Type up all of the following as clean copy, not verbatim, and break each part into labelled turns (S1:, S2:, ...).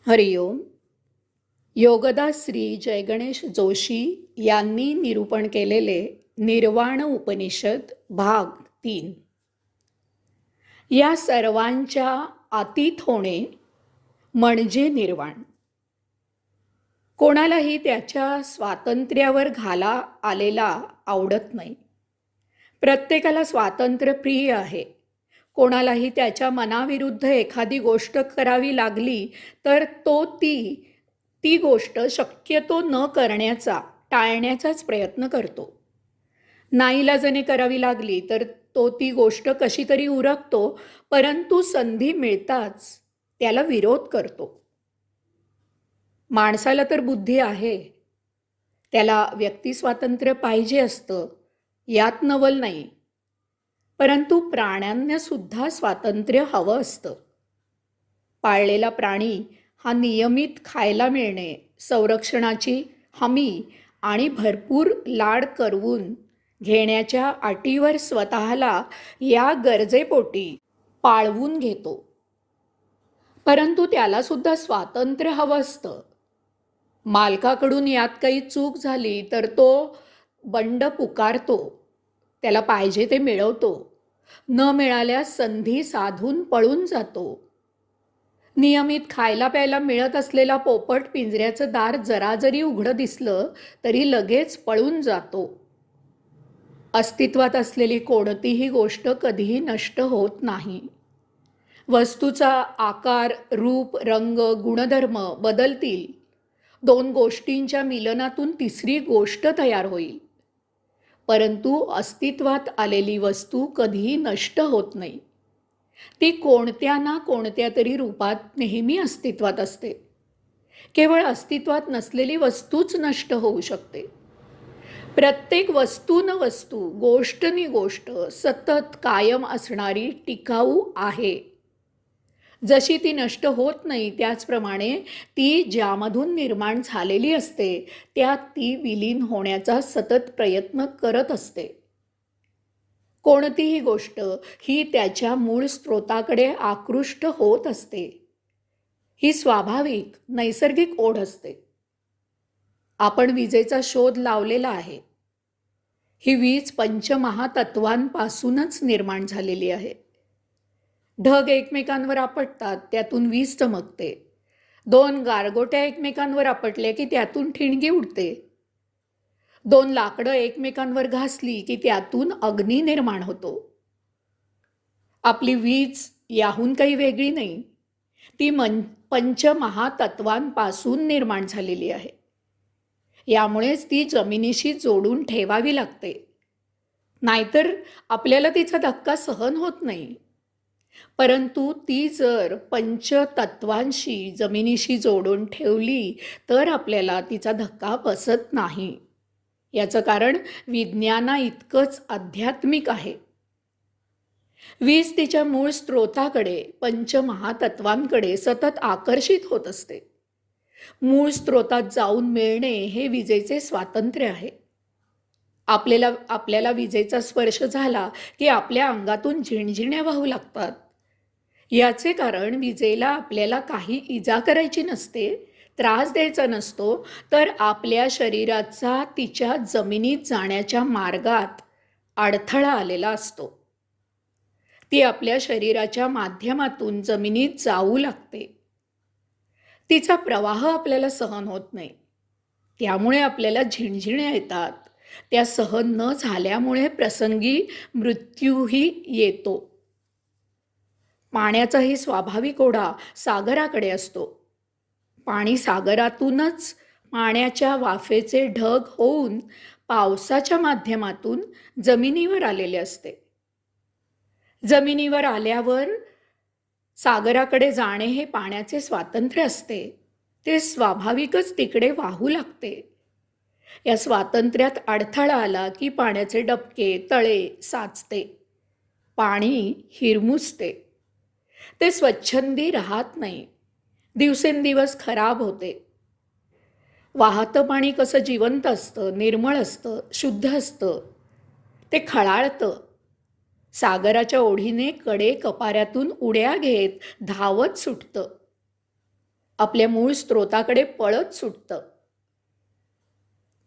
S1: हरिओम. योगदास श्री जयगणेश जोशी यांनी निरूपण केलेले निर्वाण उपनिषद भाग 3. या सर्वांच्या अतीत होणे म्हणजे निर्वाण. कोणालाही त्याच्या स्वातंत्र्यावर घाला आलेला आवडत नाही. प्रत्येकाला स्वातंत्र्य प्रिय आहे. कोणालाही त्याच्या मनाविरुद्ध एखादी गोष्ट करावी लागली तर तो ती गोष्ट शक्यतो न करण्याचा, टाळण्याचाच प्रयत्न करतो. नाईलाजाने करावी लागली तर तो ती गोष्ट कशी तरी उरकतो, परंतु संधी मिळताच त्याला विरोध करतो. माणसाला तर बुद्धी आहे, त्याला व्यक्तिस्वातंत्र्य पाहिजे असतं, यात नवल नाही. परंतु प्राण्यांना सुद्धा स्वातंत्र्य हवं असतं. पाळलेला प्राणी हा नियमित खायला मिळणे, संरक्षणाची हमी आणि भरपूर लाड करवून घेण्याच्या अटीवर स्वतःला या गरजेपोटी पाळवून घेतो. परंतु त्याला सुद्धा स्वातंत्र्य हवं असतं. मालकाकडून यात काही चूक झाली तर तो बंड पुकारतो, त्याला पाहिजे ते मिळवतो, न मिळाल्यास संधी साधून पळून जातो. नियमित खायला प्यायला मिळत असलेला पोपट पिंजऱ्याचं दार जरा जरी उघडं दिसलं तरी लगेच पळून जातो. अस्तित्वात असलेली कोणतीही गोष्ट कधीही नष्ट होत नाही. वस्तूचा आकार, रूप, रंग, गुणधर्म बदलतील. दोन गोष्टींच्या मिलनातून तिसरी गोष्ट तयार होईल. परंतु अस्तित्वात आलेली वस्तू कधीही नष्ट होत नाही. ती कोणत्या ना कोणत्या तरी रूपात नेहमी अस्तित्वात असते. केवळ अस्तित्वात नसलेली वस्तूच नष्ट होऊ शकते. प्रत्येक वस्तू न वस्तू, गोष्ट नि गोष्ट सतत कायम असणारी टिकाऊ आहे. जशी ती नष्ट होत नाही त्याचप्रमाणे ती ज्यामधून निर्माण झालेली असते त्यात ती विलीन होण्याचा सतत प्रयत्न करत असते. कोणतीही गोष्ट ही त्याच्या मूळ स्रोताकडे आकृष्ट होत असते. ही स्वाभाविक नैसर्गिक ओढ असते. आपण विजेचा शोध लावलेला आहे. ही वीज पंचमहातत्वांपासूनच निर्माण झालेली आहे. ढग एकमेकांवर आपटतात, त्यातून वीज चमकते. दोन गारगोट्या एकमेकांवर आपटल्या की त्यातून ठिणगी उडते. दोन लाकडं एकमेकांवर घासली की त्यातून अग्नी निर्माण होतो. आपली वीज याहून काही वेगळी नाही. ती पंचमहातत्वांपासून निर्माण झालेली आहे. यामुळेच ती जमिनीशी जोडून ठेवावी लागते. नाहीतर आपल्याला तिचा धक्का सहन होत नाही. परंतु ती जर पंचतत्वांशी, जमिनीशी जोडून ठेवली तर आपल्याला तिचा धक्का बसत नाही. याचं कारण विज्ञाना इतकंच आध्यात्मिक आहे. वीज तिच्या मूळ स्रोताकडे, पंचमहातत्वांकडे सतत आकर्षित होत असते. मूळ स्रोतात जाऊन मिळणे हे विजेचे स्वातंत्र्य आहे. आपल्याला विजेचा स्पर्श झाला की आपल्या अंगातून झिणझिण्या वाहू लागतात. याचे कारण विजेला आपल्याला काही इजा करायची नसते, त्रास द्यायचा नसतो, तर आपल्या शरीराचा तिच्या जमिनीत जाण्याच्या मार्गात अडथळा आलेला असतो. ती आपल्या शरीराच्या माध्यमातून जमिनीत जाऊ लागते. तिचा प्रवाह आपल्याला सहन होत नाही. त्यामुळे आपल्याला झिणझिण्या येतात. त्या सहन न झाल्यामुळे प्रसंगी मृत्यूही येतो. पाण्याचाही स्वाभाविक ओढा सागराकडे असतो. पाणी सागरातूनच पाण्याच्या वाफेचे ढग होऊन पावसाच्या माध्यमातून जमिनीवर आलेले असते. जमिनीवर आल्यावर सागराकडे जाणे हे पाण्याचे स्वातंत्र्य असते. ते स्वाभाविकच तिकडे वाहू लागते. या स्वातंत्र्यात अडथळा आला की पाण्याचे डबके, तळे साचते. पाणी हिरमुसते. ते स्वच्छंदी राहत नाही. दिवसेंदिवस खराब होते. वाहतं पाणी कसं जिवंत असतं, निर्मळ असतं, शुद्ध असतं, ते खळाळतं. सागराच्या ओढीने कडे कपाऱ्यातून उड्या घेत धावत सुटतं. आपल्या मूळ स्रोताकडे पळत सुटतं.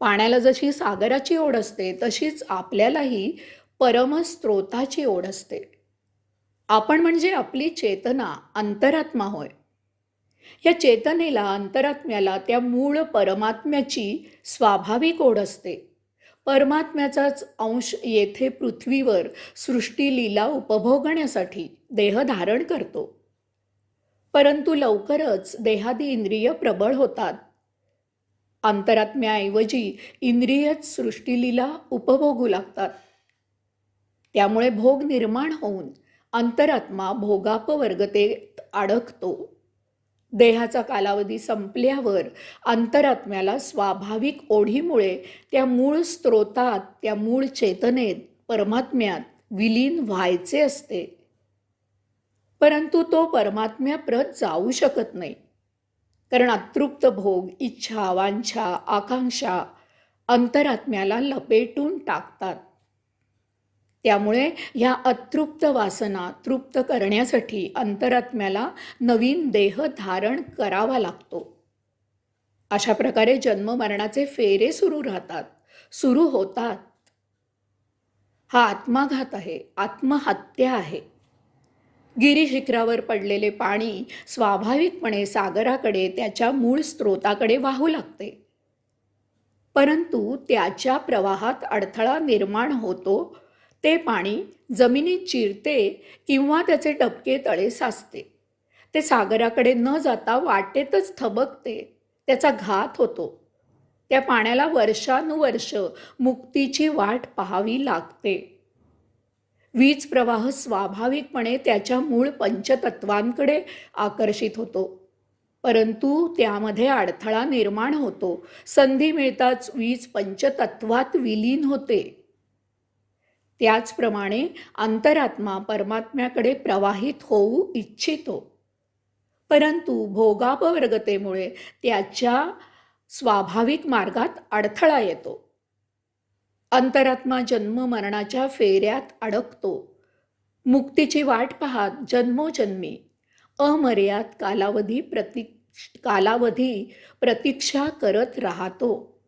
S1: पाण्याला जशी सागराची ओढ असते तशीच आपल्यालाही परमस्त्रोताची ओढ असते. आपण म्हणजे आपली चेतना, अंतरात्मा होय. या चेतनेला, अंतरात्म्याला त्या मूळ परमात्म्याची स्वाभाविक ओढ असते. परमात्म्याचाच अंश येथे पृथ्वीवर सृष्टी लीला उपभोगण्यासाठी देह धारण करतो. परंतु लवकरच देहादी इंद्रिय प्रबळ होतात. अंतरात्म्याऐवजी इंद्रियच सृष्टीलीला उपभोगू लागतात. त्यामुळे भोग निर्माण होऊन अंतरात्मा भोगापवर्गतेत अडकतो. देहाचा कालावधी संपल्यावर अंतरात्म्याला स्वाभाविक ओढीमुळे त्या मूळ स्त्रोतात, त्या मूळ चेतनेत, परमात्म्यात विलीन व्हायचे असते. परंतु तो परमात्म्याप्रत जाऊ शकत नाही. कारण अतृप्त भोग, इच्छा, वांछा, आकांक्षा अंतरात्म्याला लपेटून टाकतात. त्यामुळे ह्या अतृप्त वासना तृप्त करण्यासाठी अंतरात्म्याला नवीन देह धारण करावा लागतो. अशा प्रकारे जन्ममरणाचे फेरे सुरू राहतात, सुरू होतात. हा आत्माघात आहे, आत्महत्या आहे. गिरीशिखरावर पडलेले पाणी स्वाभाविकपणे सागराकडे, त्याच्या मूळ स्त्रोताकडे वाहू लागते. परंतु त्याच्या प्रवाहात अडथळा निर्माण होतो. ते पाणी जमिनीत चिरते किंवा त्याचे टपके तळे साचते. ते सागराकडे न जाता वाटेतच थबकते. त्याचा घात होतो. त्या पाण्याला वर्षानुवर्ष मुक्तीची वाट पाहावी लागते. वीज प्रवाह स्वाभाविकपणे त्याच्या मूळ पंचतत्वांकडे आकर्षित होतो. परंतु त्यामध्ये अडथळा निर्माण होतो. संधी मिळताच वीज पंचतत्वात विलीन होते. त्याचप्रमाणे अंतरात्मा परमात्म्याकडे प्रवाहित होऊ इच्छितो. परंतु भोगापवर्गतेमुळे त्याच्या स्वाभाविक मार्गात अडथळा येतो. अंतरात्मा जन्म मरणाच्या फेऱ्यात अडकतो. मुक्तीची वाट पाहत जन्मोजन्मी अमर्याद कालावधी प्रतीक्षा करत राहतो.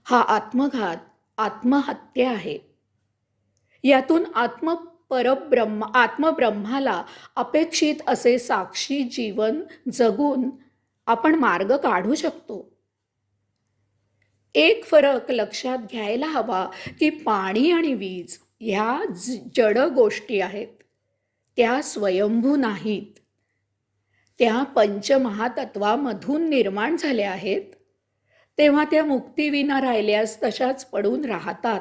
S1: हा आत्मघात, आत्महत्या आहे. यातून आत्मब्रह्माला अपेक्षित असे साक्षी जीवन जगून आपण मार्ग काढू शकतो. एक फरक लक्षात घ्यायला हवा की पाणी आणि वीज ह्या जड गोष्टी आहेत. त्या स्वयंभू नाहीत. त्या पंचमहातत्वामधून निर्माण झाल्या आहेत. तेव्हा त्या मुक्तीविना राहिल्यास तशाच पडून राहतात.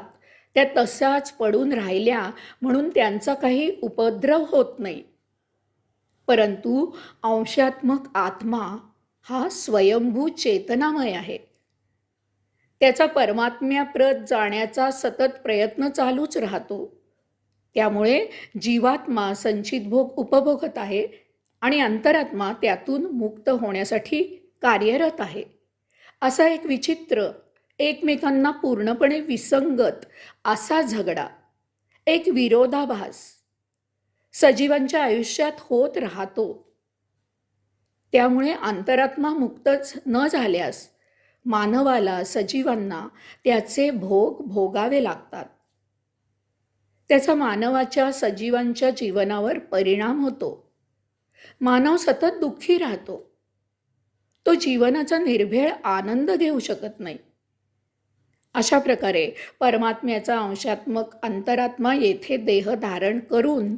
S1: त्या तशाच पडून राहिल्या म्हणून त्यांचा काही उपद्रव होत नाही. परंतु अंशात्मक आत्मा हा स्वयंभू चेतनामय आहे. त्याचा परमात्म्याप्रत जाण्याचा सतत प्रयत्न चालूच राहतो. त्यामुळे जीवात्मा संचित भोग उपभोगत आहे आणि अंतरात्मा त्यातून मुक्त होण्यासाठी कार्यरत आहे. असा एक विचित्र, एकमेकांना पूर्णपणे विसंगत असा झगडा, एक विरोधाभास सजीवांच्या आयुष्यात होत राहतो. त्यामुळे अंतरात्मा मुक्तच न झाल्यास मानवाला, सजीवांना त्याचे भोग भोगावे लागतात. त्याचा मानवाच्या, सजीवांच्या जीवनावर परिणाम होतो. मानव सतत दुःखी राहतो. तो जीवनाचा निर्भेळ आनंद घेऊ शकत नाही. अशा प्रकारे परमात्म्याचा अंशात्मक अंतरात्मा येथे देह धारण करून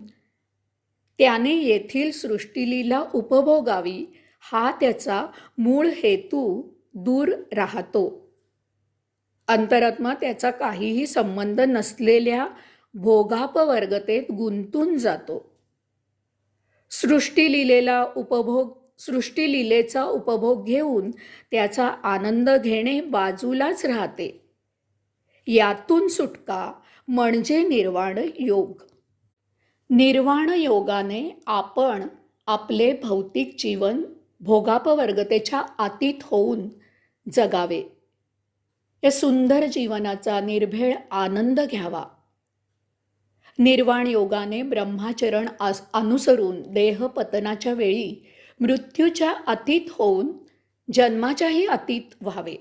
S1: त्याने येथील सृष्टीलीला उपभोगावी हा त्याचा मूळ हेतू दूर राहतो. अंतरात्मा त्याचा काहीही संबंध नसलेल्या भोगापवर्गतेत गुंतून जातो. सृष्टीलीलेचा उपभोग घेऊन त्याचा आनंद घेणे बाजूलाच राहते. यातून सुटका म्हणजे निर्वाण योग. निर्वाण योगाने आपण आपले भौतिक जीवन भोगापवर्गतेच्या अतीत होऊन जगावे. या सुंदर जीवनाचा निर्भेळ आनंद घ्यावा. निर्वाण योगाने ब्रह्माचरण अनुसरून देहपतनाच्या वेळी मृत्यूच्या अतीत होऊन जन्माच्याही अतीत व्हावे.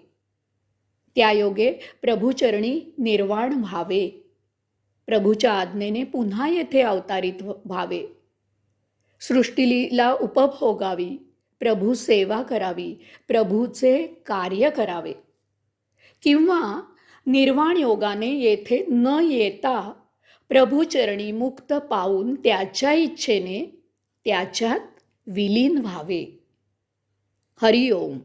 S1: त्यायोगे प्रभुचरणी निर्वाण व्हावे. प्रभूच्या आज्ञेने पुन्हा येथे अवतारित व्हावे. सृष्टीला उपभोगावी, प्रभू सेवा करावी, प्रभूचे कार्य करावे. किंवा निर्वाण योगाने येथे न येता प्रभुचरणी मुक्त पावून त्याच्या इच्छेने त्याच्यात विलीन व्हावे. हरिओम.